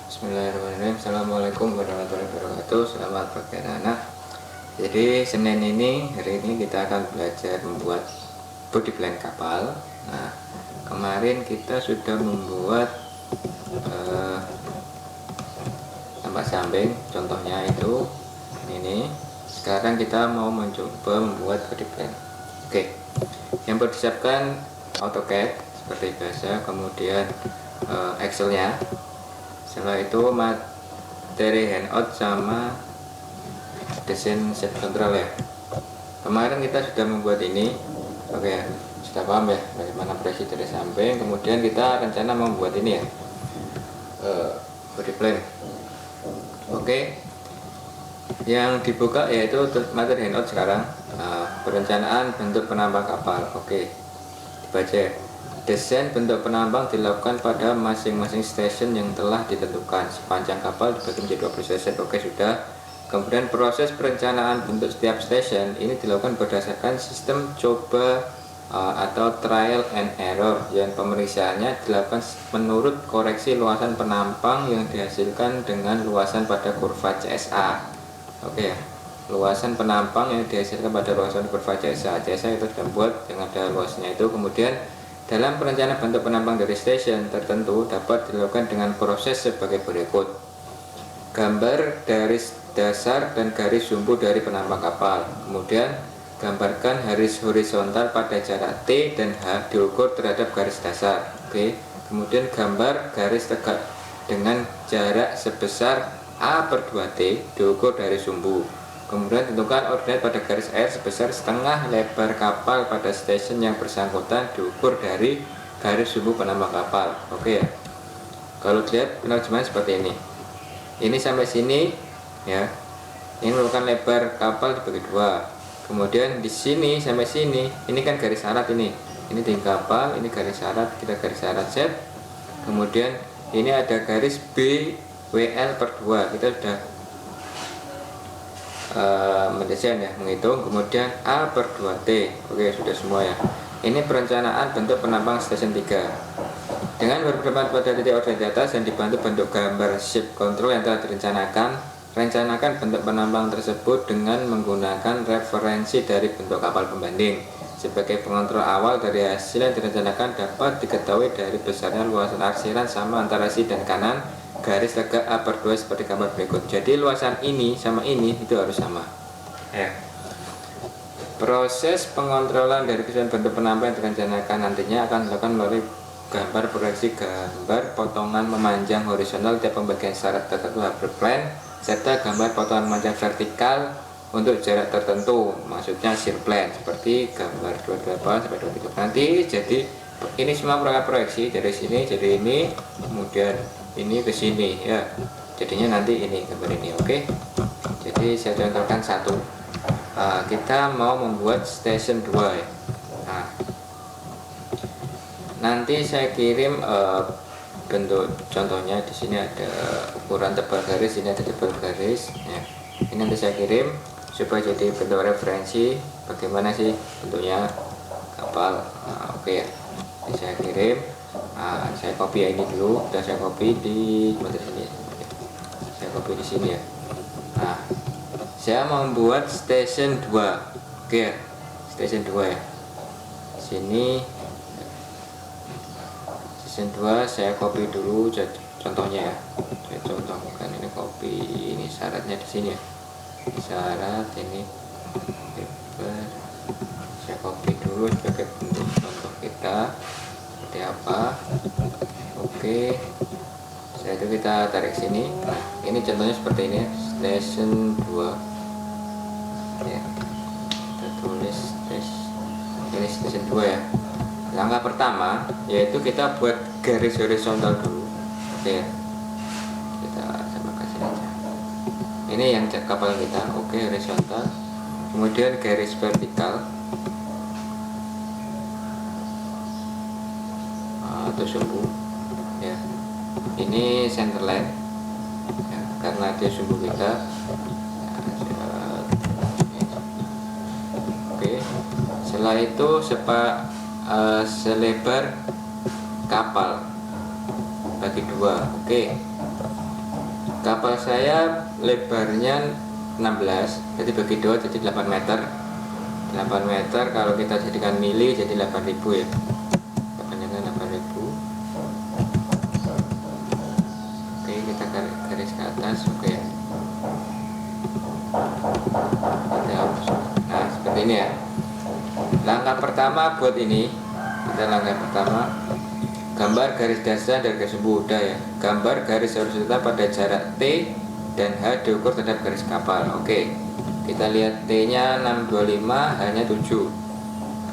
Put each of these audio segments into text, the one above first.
Bismillahirrahmanirrahim. Assalamualaikum warahmatullahi wabarakatuh. Selamat pagi anak-anak. Jadi hari ini kita akan belajar membuat body plan kapal. Nah, kemarin kita sudah membuat tampak samping, contohnya itu ini. Sekarang kita mau mencoba membuat body plan. Oke, yang perlu disiapkan AutoCAD seperti biasa, kemudian Excel-nya. Setelah itu materi handout sama desain set kontrol ya. Kemarin kita sudah membuat ini, oke ya, sudah paham ya bagaimana proyeksi dari samping. Kemudian kita rencana membuat ini ya, body plan. Oke, yang dibuka yaitu materi handout sekarang. Perencanaan bentuk penambang kapal. Oke, dibaca. Desain bentuk penambang dilakukan pada masing-masing stasiun yang telah ditentukan. Sepanjang kapal dibagi menjadi 20 stasiun. Oke, sudah. Kemudian proses perencanaan bentuk setiap stasiun ini dilakukan berdasarkan sistem coba atau trial and error, yang pemeriksaannya dilakukan menurut koreksi luasan penampang yang dihasilkan dengan luasan pada kurva CSA. Oke ya, luasan penampang yang dihasilkan pada luasan kurva CSA. CSA itu sudah buat yang ada luasnya itu. Kemudian dalam perencanaan bentuk penambang dari stasiun tertentu dapat dilakukan dengan proses sebagai berikut. Gambar garis dasar dan garis sumbu dari penambang kapal. Kemudian gambarkan garis horizontal pada jarak T dan H diukur terhadap garis dasar. Oke. Kemudian gambar garis tegak dengan jarak sebesar A/2T diukur dari sumbu. Kemudian tentukan ordinat pada garis air sebesar setengah lebar kapal pada stasiun yang bersangkutan diukur dari garis sumbu penambang kapal. Oke ya. Kalau dilihat penerjemahan seperti ini. Ini sampai sini ya. Ini merupakan lebar kapal dibagi dua. Kemudian di sini sampai sini, ini kan garis syarat ini. Ini tinggi kapal, ini garis syarat, kita garis syarat Z. Kemudian ini ada garis BWL/2. Kita sudah mendesain ya, menghitung. Kemudian A/2T. Oke, sudah semua ya. Ini perencanaan bentuk penambang stasiun 3 dengan berpedoman pada titik ordinat di atas dan dibantu bentuk gambar ship control yang telah direncanakan. Rencanakan bentuk penambang tersebut dengan menggunakan referensi dari bentuk kapal pembanding. Sebagai pengontrol awal dari hasil yang direncanakan dapat diketahui dari besarnya luasan arsiran sama antara si dan kanan garis tegak A/2 seperti gambar berikut. Jadi luasan ini sama ini itu harus sama ya. Proses pengontrolan dari kesesuaian bentuk penambang yang direncanakan nantinya akan dilakukan melalui gambar proyeksi, gambar potongan memanjang horizontal tiap pembagian syarat tertentu harbor plan, serta gambar potongan memanjang vertikal untuk jarak tertentu, maksudnya shear plan, seperti gambar 28 sampai 23. Nanti jadi ini semua proyeksi dari sini jadi ini, kemudian ini ke sini ya, jadinya nanti ini gambar ini. Oke, jadi saya contohkan satu. Kita mau membuat station 2 ya. Nah, nanti saya kirim bentuk contohnya. Di sini ada ukuran tebal garis, ini ada tebal garis ya. Ini nanti saya kirim supaya jadi bentuk referensi bagaimana sih bentuknya kapal. Oke ya, ini saya kirim. Saya copy ini dulu, dan saya copy di sini. Saya copy di sini ya. Nah, saya membuat station 2. Oke ya, station 2 ya. Sini station 2 saya copy dulu contohnya ya. Saya contohkan ini, copy ini syaratnya di sini ya. Syarat ini saya copy dulu sebagai bentuk contoh kita seperti apa. Oke, setelah itu kita tarik sini. Nah, ini contohnya seperti ini, station 2 ya. Kita tulis ini station 2 ya. Langkah pertama yaitu kita buat garis horizontal dulu. Oke, kita coba kasih aja. Ini yang kapal kita. Oke, horizontal. Kemudian garis vertikal atau sumbu ya. Ini center line ya, karena dia sumbu kita ya. Oke, setelah itu selebar kapal bagi dua. Oke, kapal saya lebarnya 16, jadi bagi 2 jadi 8 meter. 8 meter kalau kita jadikan mili jadi 8.000 ya. Kepanjangan 8.000. Oke, kita garis ke atas. Oke. Kita hapus. Nah, seperti ini ya. Langkah pertama buat ini, kita langkah pertama gambar garis dasar dan garis sumbu. Udah ya. Gambar garis horizontal pada jarak T dan H diukur terhadap garis kapal. Oke. Kita lihat T nya 625, H nya 7.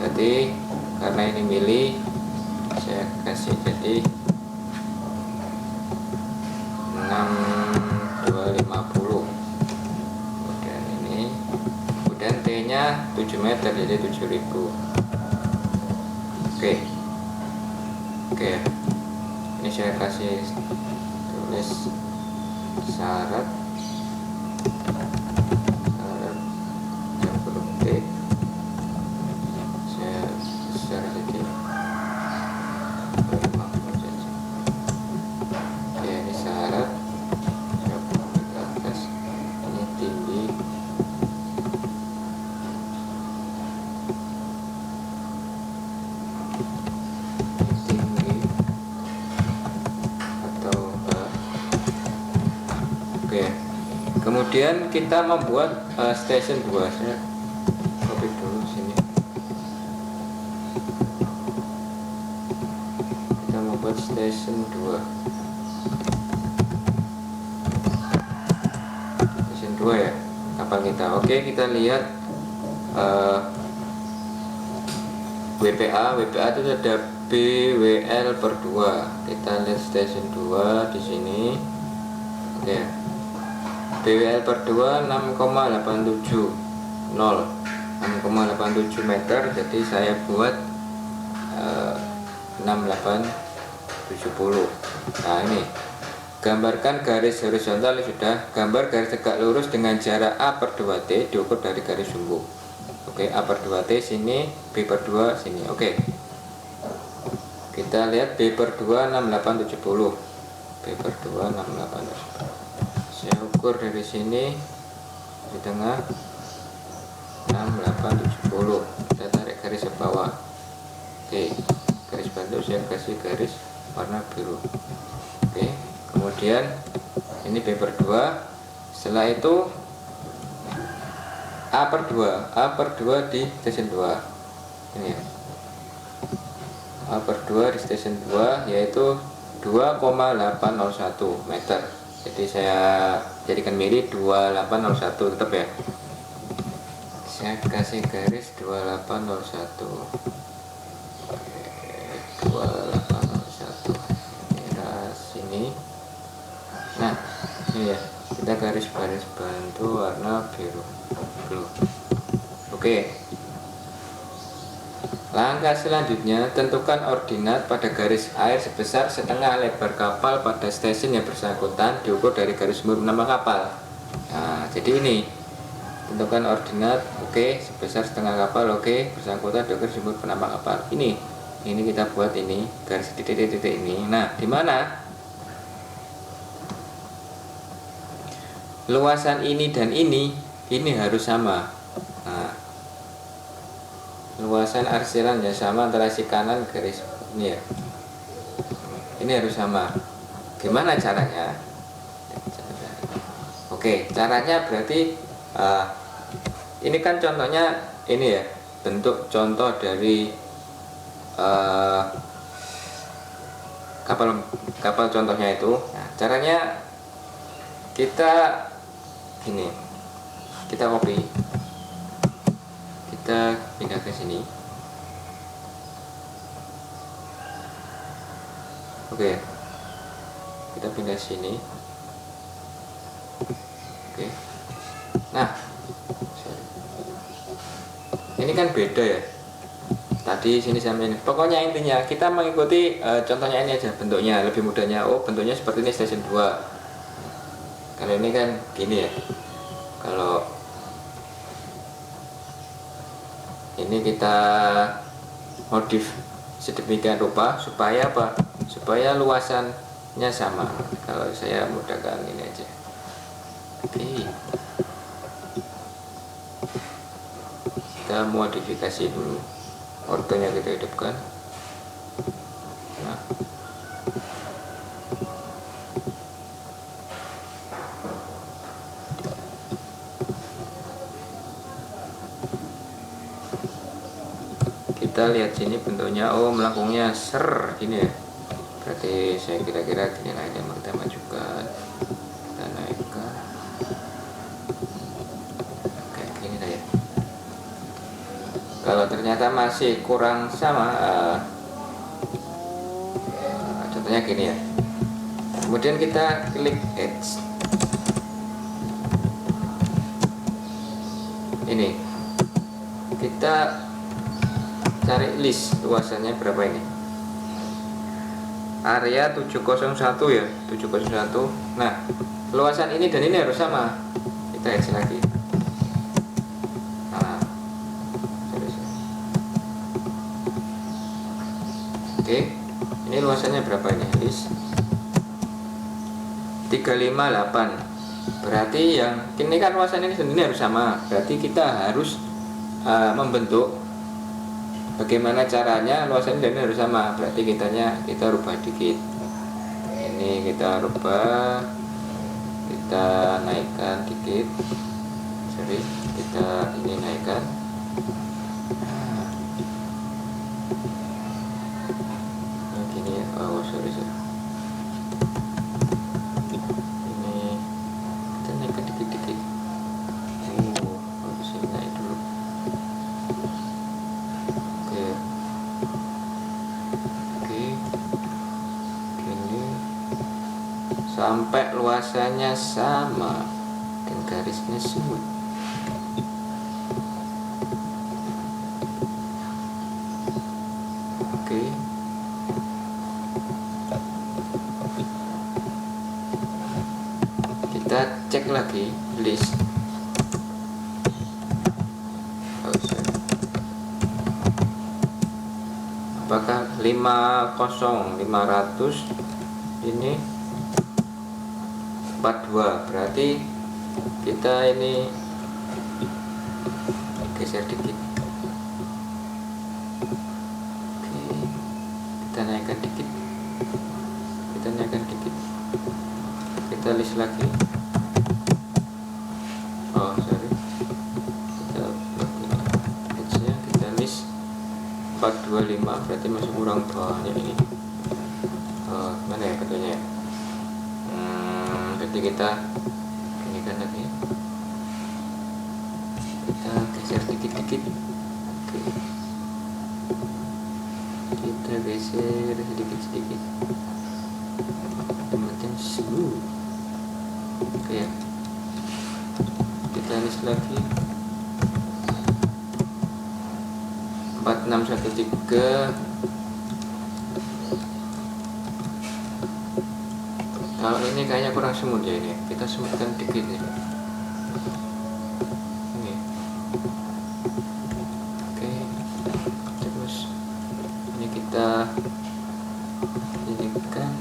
Jadi karena ini mili, saya kasih jadi 6250. Kemudian ini, kemudian T nya 7 meter jadi 7000. Oke, ini saya kasih tulis syarat huruf T, saya besar jadi 50 saja. Oke, ini syarat, saya buat ke atas, ini tinggi, kemudian kita membuat station 2. Saya copy dulu sini. Kita membuat station 2. Station 2 ya kapal kita. Oke, kita lihat WPA itu ada BWL per 2. Kita lihat station 2 di sini. Oke. BWL per 2 6,870 6,87 meter. Jadi saya buat 6870. Nah, ini gambarkan garis horizontal sudah. Gambar garis tegak lurus dengan jarak A per 2T diukur dari garis sumbu. Oke, A per 2T sini, B per 2 sini. Oke, kita lihat B per 2 6870, B per 2 6870. Saya ukur dari sini di tengah 6870. Kita tarik garis ke bawah. Oke, garis bantu saya kasih garis warna biru. Oke, kemudian ini B per 2. Setelah itu A per 2 di station 2. Ini ya, A per 2 di station 2 yaitu 2,801 meter. Jadi saya jadikan mili 2801 tetap ya. Saya kasih garis 2801. Oke, 2801. Kita sini. Nah, ini ya. Kita garis bantu warna biru. Blue. Oke. Langkah selanjutnya, tentukan ordinat pada garis air sebesar setengah lebar kapal pada stasiun yang bersangkutan diukur dari garis sumber nama kapal. Nah, jadi ini tentukan ordinat, oke, sebesar setengah kapal, oke, bersangkutan diukur sumber penambah kapal. Ini kita buat ini garis titik-titik ini. Nah, di mana luasan ini dan ini harus sama. Nah, luasan arsirannya sama antara si kanan garis ini ya. Ini harus sama. Gimana caranya? Oke, caranya berarti ini kan contohnya ini ya, bentuk contoh dari kapal contohnya itu. Nah, caranya kita gini, kita copy, kita pindah ke sini. Oke, kita pindah sini. Oke, nah ini kan beda ya, tadi sini sama ini. Pokoknya intinya kita mengikuti contohnya ini aja, bentuknya lebih mudahnya. Oh, bentuknya seperti ini stasiun 2. Kalau ini kan gini ya, kalau ini kita modif sedemikian rupa supaya apa? Supaya luasannya sama. Kalau saya mudahkan ini aja. Oke, kita modifikasi dulu, ortonya kita hidupkan. Nah, kita lihat sini bentuknya, oh melengkungnya ser gini ya, berarti saya kira-kira gini lah, yang kita majukan, kita naikkan kayak gini lah ya. Kalau ternyata masih kurang sama, contohnya gini ya, kemudian kita klik edge ini, kita cari list luasannya berapa ini, area 701 ya, 701. Nah, luasan ini dan ini harus sama, kita edge lagi. Nah, terus. Oke, ini luasannya berapa ini, list 358. Berarti yang ini kan luasan ini sendiri harus sama, berarti kita harus membentuk bagaimana caranya luasan ini harus sama. Berarti kita rubah dikit, ini kita rubah, kita naikkan dikit, sorry, kita ini naikkan. Nah, gini ya, oh sorry. Ini kita naikkan dikit-dikit. Harus ini naik dulu. Oke, gini sampai luasannya sama dan garisnya smooth. Oke, kita cek lagi list. Apakah 500 ini 42, berarti kita ini geser dikit. Oke, kita naikkan dikit, kita list lagi. Oh sorry, kita edge-nya kita list 425, berarti masih kurang bawahnya ini. Mana ya betulnya ya? Berarti kita ini kan lagi, kita geser dikit-dikit. Oke, kita geser sedikit-sedikit, kemudian smooth. Oke ya, kita list lagi 4613. Kalau ini kayaknya kurang smooth ya, ini kita smoothkan dikit ya. Ini. Oke, terus ini kita jadikan,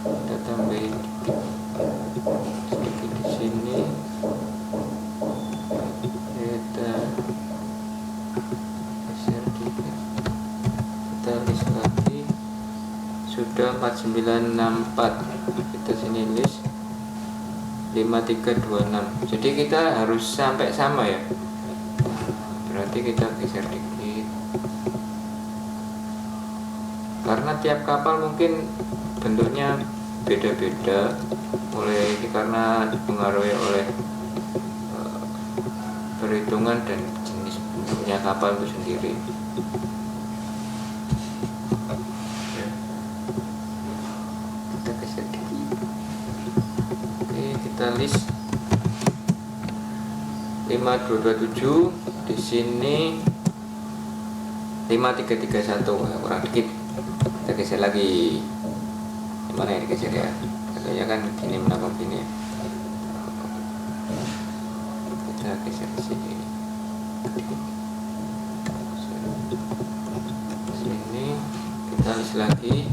kita tambahin sedikit di sini, kita geser dikit, kita list lagi. Sudah 4964, kita sini list 5326. Jadi kita harus sampai sama ya, berarti kita geser dikit, karena tiap kapal mungkin bentuknya beda-beda, mulai karena dipengaruhi oleh perhitungan dan jenis bentuknya kapal itu sendiri. Kita list 5227, di sini 5331, kurang dikit, kita geser lagi. Gimana ya digeser ya, katanya kan gini menambah gini ya, kita geser di sini. Sini kita list lagi